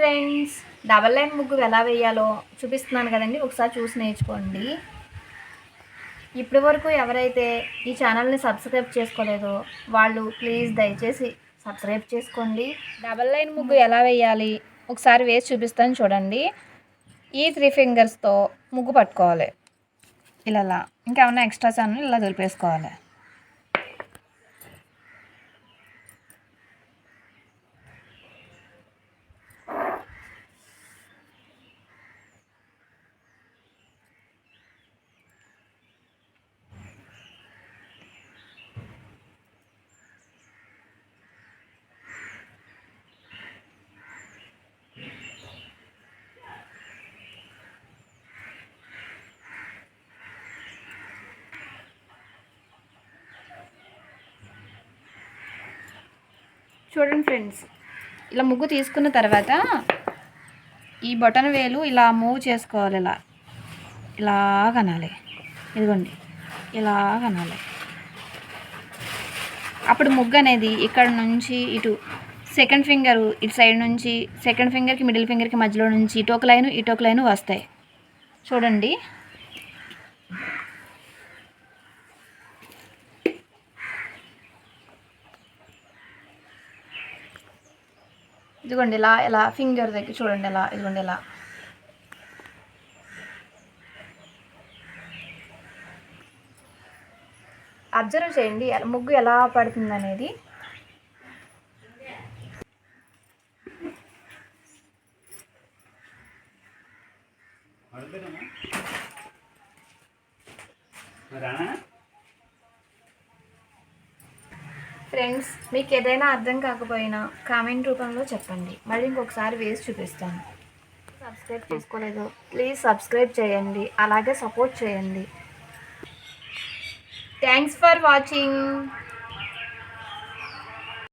Friends, double line ముగ్గు ఎలా వేయాలో చూపిస్తున్నాను కదండి, ఒకసారి చూసి నేర్చుకోండి. ఇప్పటి వరకు ఎవరైతే ఈ ఛానల్ని సబ్స్క్రైబ్ చేసుకోలేదో వాళ్ళు ప్లీజ్ దయచేసి సబ్స్క్రైబ్ చేసుకోండి. డబల్ లైన్ ముగ్గు ఎలా వేయాలి ఒకసారి వేసి చూపిస్తాను చూడండి. ఈ 3 ఫింగర్స్తో ముగ్గు పట్టుకోవాలి. ఇలా ఇంకేమన్నా ఎక్స్ట్రా ఛానల్ ఇలా దులిపేసుకోవాలి. చూడండి ఫ్రెండ్స్, ఇలా ముగ్గు తీసుకున్న తర్వాత ఈ బొటన వేలు ఇలా మూవ్ చేసుకోవాలి. ఇలా కనాలి. ఇదిగోండి, ఇలా కనాలి. అప్పుడు ముగ్గు అనేది ఇక్కడ నుంచి ఇటు సెకండ్ ఫింగర్ ఇటు సైడ్ నుంచి సెకండ్ ఫింగర్కి మిడిల్ ఫింగర్కి మధ్యలో నుంచి ఇటొక లైను వస్తాయి. చూడండి, ఇదిగోండి ఇలా ఫింగర్ దగ్గర చూడండి, ఇదిగోండి ఇలా. అబ్జర్వ్ చేయండి ముగ్గు ఎలా పడుతుంది అనేది. ఫ్రెండ్స్, మీకు ఏదైనా అర్థం కాకపోయినా కామెంట్ రూపంలో చెప్పండి, మళ్ళీ ఇంకొకసారి వేసి చూపిస్తాను. సబ్స్క్రైబ్ చేసుకోలేదు ప్లీజ్ సబ్స్క్రైబ్ చేయండి, అలాగే సపోర్ట్ చేయండి. Thanks for watching.